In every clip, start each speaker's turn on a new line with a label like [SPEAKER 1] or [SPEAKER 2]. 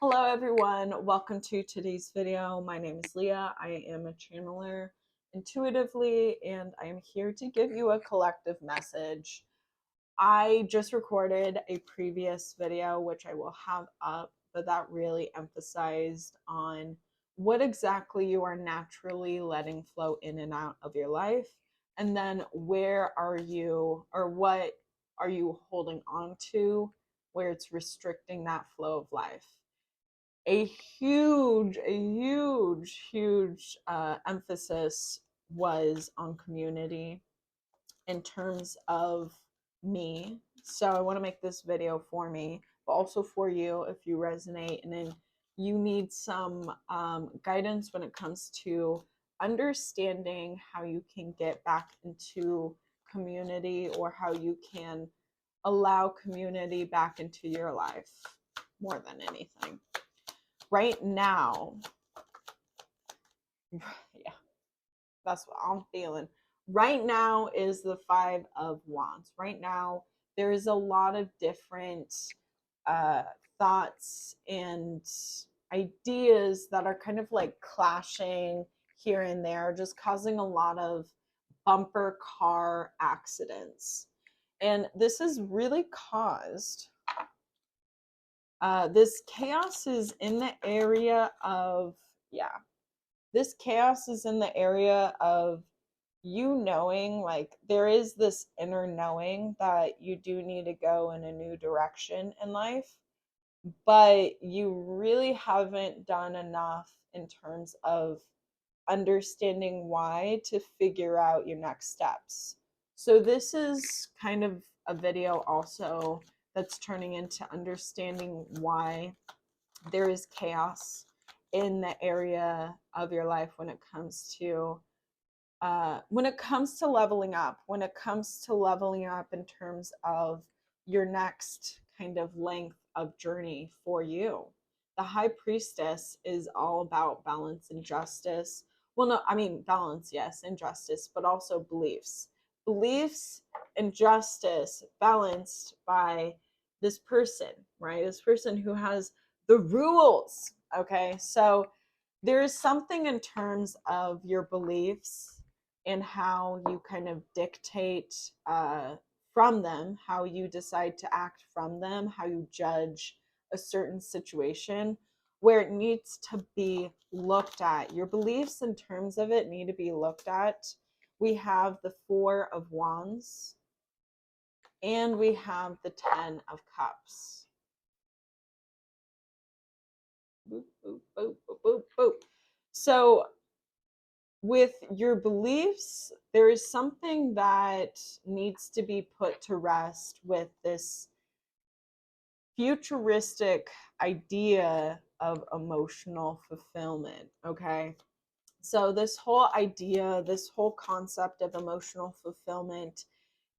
[SPEAKER 1] Hello everyone, welcome to today's video. My name is Leah. I am a channeler intuitively and I am here to give you a collective message. I just recorded a previous video which I will have up, but that really emphasized on what exactly you are naturally letting flow in and out of your life, and then where are you or what are you holding on to where it's restricting that flow of life. A huge emphasis was on community in terms of me. So I want to make this video for me, but also for you if you resonate and then you need some guidance when it comes to understanding how you can get back into community or how you can allow community back into your life more than anything. Right now, yeah, that's what I'm feeling. Right now is the Five of Wands. Right now, there is a lot of different uh, thoughts and ideas that are kind of like clashing here and there, just causing a lot of bumper car accidents. And this is really caused, this chaos is in the area of, yeah, this chaos is in the area of you knowing, like, there is this inner knowing that you do need to go in a new direction in life, but you really haven't done enough in terms of understanding why to figure out your next steps. So, this is kind of a video also that's turning into understanding why there is chaos in the area of your life when it comes to leveling up in terms of your next kind of length of journey for you. The High Priestess is all about balance and justice. Well, no, I mean balance, yes, and justice, but also beliefs and justice balanced by this person, right? This person who has the rules. Okay, so there is something in terms of your beliefs and how you kind of dictate from them, how you decide to act from them, how you judge a certain situation, where it needs to be looked at. Your beliefs in terms of it need to be looked at. We have the Four of Wands and we have the Ten of Cups. Boop, boop, boop, boop, boop, boop. So with your beliefs, there is something that needs to be put to rest with this futuristic idea of emotional fulfillment. Okay. So, this whole idea, this whole concept of emotional fulfillment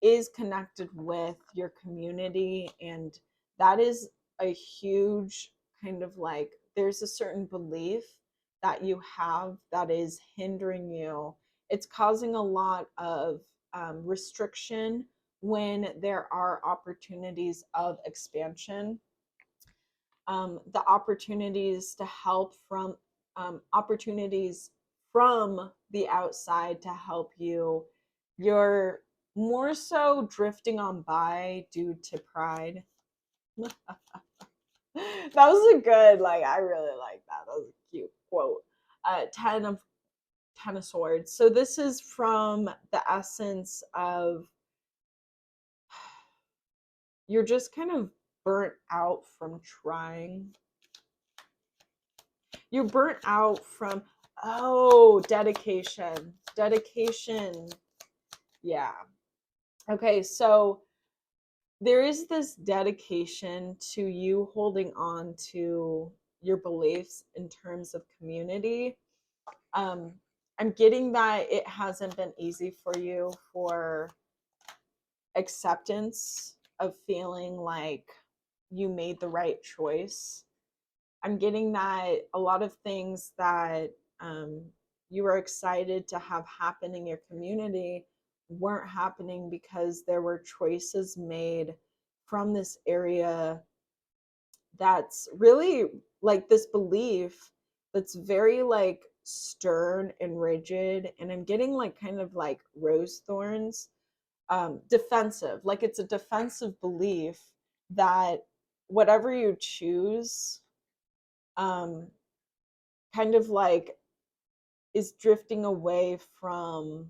[SPEAKER 1] is connected with your community. And that is a huge kind of like, there's a certain belief that you have that is hindering you. It's causing a lot of restriction when there are opportunities of expansion. The opportunities to help from opportunities from the outside to help you, you're more so drifting on by due to pride. That was a good, like, I really like that. That was a cute quote. Ten of Swords. So this is from the essence of you're just kind of burnt out from trying. You're burnt out from, oh, dedication. Dedication. Yeah. Okay, so there is this dedication to you holding on to your beliefs in terms of community. Um, I'm getting that it hasn't been easy for you for acceptance of feeling like you made the right choice. I'm getting that a lot of things that um, you were excited to have happen in your community weren't happening because there were choices made from this area that's really like this belief that's very like stern and rigid, and I'm getting like kind of like rose thorns, defensive, like it's a defensive belief that whatever you choose, um kind of like is drifting away from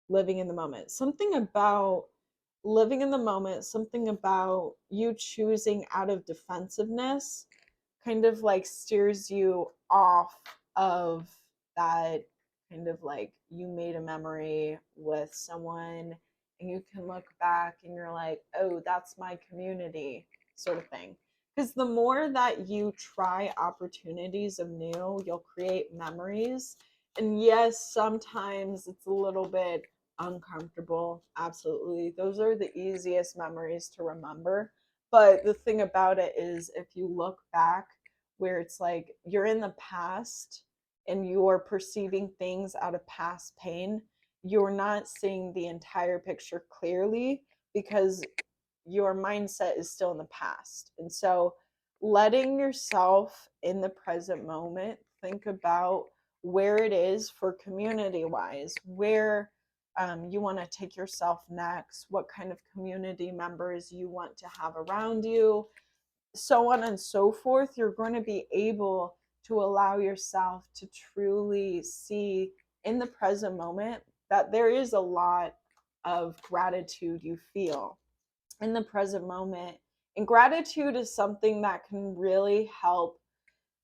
[SPEAKER 1] living in the moment. Something about living in the moment, something about you choosing out of defensiveness kind of like steers you off of that, kind of like you made a memory with someone and you can look back and you're like, oh, that's my community, sort of thing. Because the more that you try opportunities of new, you'll create memories. And yes, sometimes it's a little bit uncomfortable. Absolutely. Those are the easiest memories to remember. But the thing about it is, if you look back, where it's like you're in the past and you're perceiving things out of past pain, you're not seeing the entire picture clearly because your mindset is still in the past. And so, letting yourself in the present moment think about where it is for community wise, where you want to take yourself next, what kind of community members you want to have around you, so on and so forth. You're going to be able to allow yourself to truly see in the present moment that there is a lot of gratitude you feel in the present moment. And gratitude is something that can really help,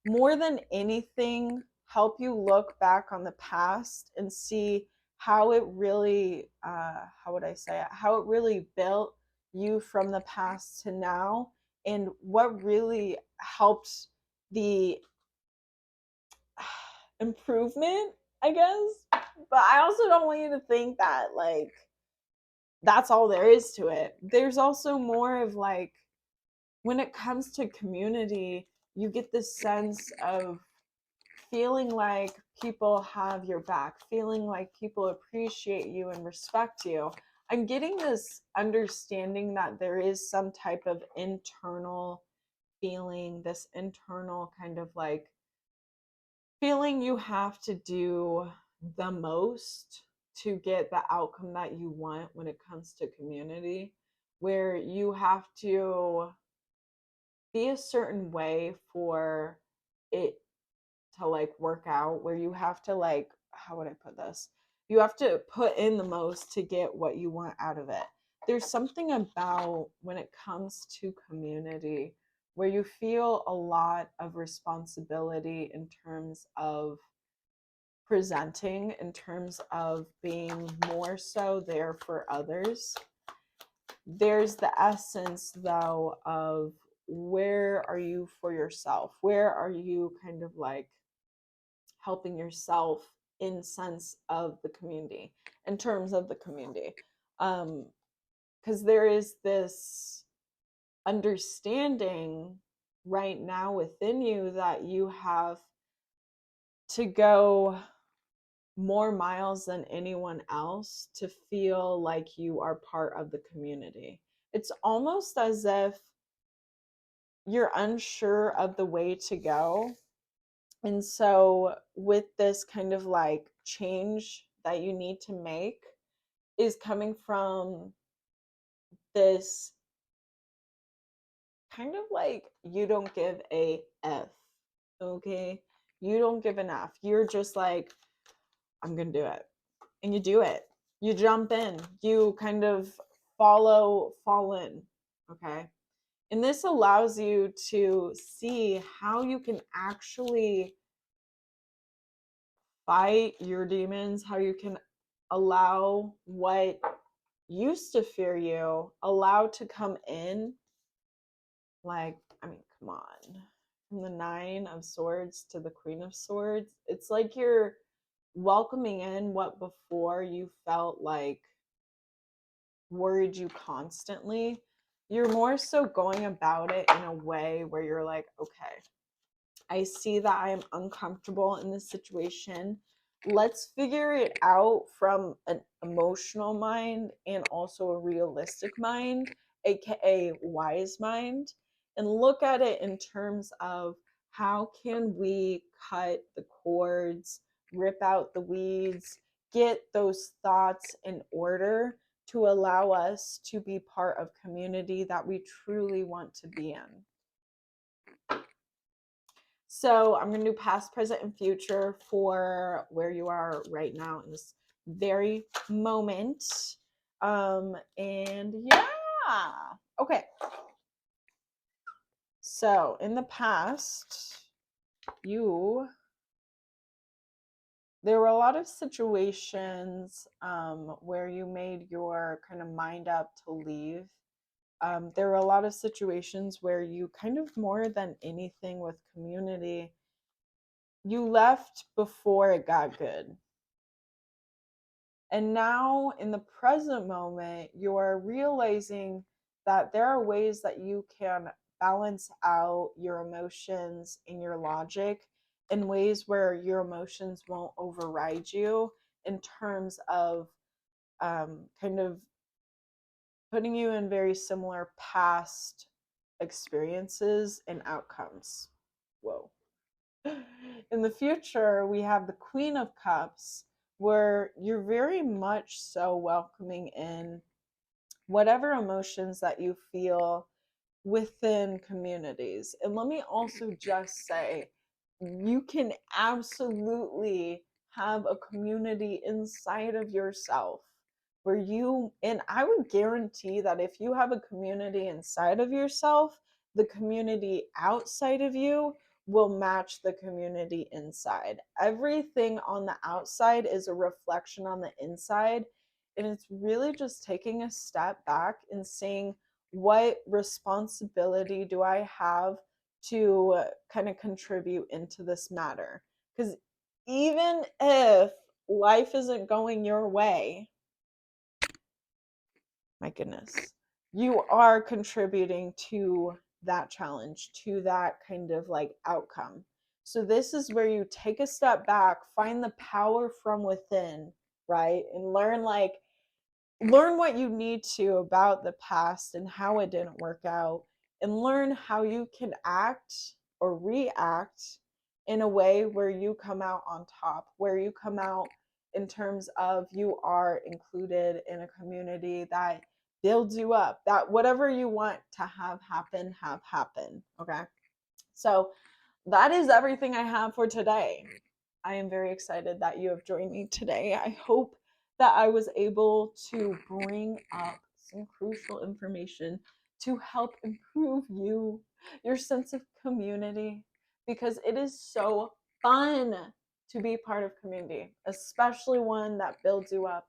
[SPEAKER 1] more than anything, help you look back on the past and see how it really, how would I say it, how it really built you from the past to now, and what really helped the improvement, I guess. But I also don't want you to think that like that's all there is to it. There's also more of like, when it comes to community, you get this sense of feeling like people have your back, feeling like people appreciate you and respect you. I'm getting this understanding that there is some type of internal feeling, this internal kind of like feeling you have to do the most to get the outcome that you want when it comes to community, where you have to be a certain way for it to like work out, where you have to like, how would I put this, you have to put in the most to get what you want out of it. There's something about when it comes to community where you feel a lot of responsibility in terms of presenting, in terms of being more so there for others. There's the essence though of where are you for yourself, where are you kind of like helping yourself in sense of the community, in terms of the community, because there is this understanding right now within you that you have to go more miles than anyone else to feel like you are part of the community. It's almost as if you're unsure of the way to go. And so, with this kind of like change that you need to make, is coming from this kind of like you don't give a F, okay? You don't give an F. You're just like, I'm gonna do it. And you do it. You jump in. You kind of fall in, okay? And this allows you to see how you can actually fight your demons, how you can allow what used to fear you, allow to come in. Like, I mean, come on. From the Nine of Swords to the Queen of Swords, it's like you're welcoming in what before you felt like worried you constantly. You're more so going about it in a way where you're like, okay, I see that I am uncomfortable in this situation. Let's figure it out from an emotional mind and also a realistic mind, aka wise mind. and look at it in terms of how can we cut the cords, rip out the weeds, get those thoughts in order to allow us to be part of community that we truly want to be in. So I'm going to do past, present, and future for where you are right now in this very moment. And yeah. Okay. So in the past, there were a lot of situations where you made your kind of mind up to leave. There were a lot of situations where you kind of more than anything with community, you left before it got good. And now in the present moment, you're realizing that there are ways that you can balance out your emotions and your logic in ways where your emotions won't override you in terms of kind of putting you in very similar past experiences and outcomes. Whoa. In the future, we have the Queen of Cups, where you're very much so welcoming in whatever emotions that you feel within communities. And let me also just say, you can absolutely have a community inside of yourself where you, and I would guarantee that if you have a community inside of yourself, the community outside of you will match the community inside. Everything on the outside is a reflection on the inside. And it's really just taking a step back and saying, what responsibility do I have to kind of contribute into this matter? Because even if life isn't going your way, my goodness, you are contributing to that challenge, to that kind of like outcome. So this is where you take a step back, find the power from within, right? And learn what you need to about the past and how it didn't work out, and learn how you can act or react in a way where you come out on top, where you come out in terms of you are included in a community that builds you up, that whatever you want to have happen. Okay. So that is everything I have for today. I am very excited that you have joined me today. I hope that I was able to bring up some crucial information to help improve your sense of community, because it is so fun to be part of community, especially one that builds you up,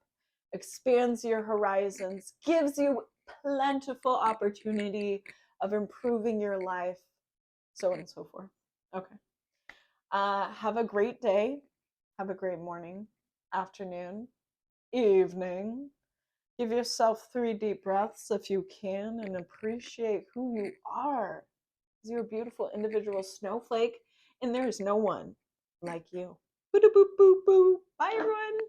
[SPEAKER 1] expands your horizons, gives you plentiful opportunity of improving your life, so on and so forth. Okay. Have a great day. Have a great morning, afternoon, evening. Give yourself 3 deep breaths if you can, and appreciate who you are. You're a beautiful individual snowflake, and there is no one like you. Boo boo boo boo. Bye, everyone.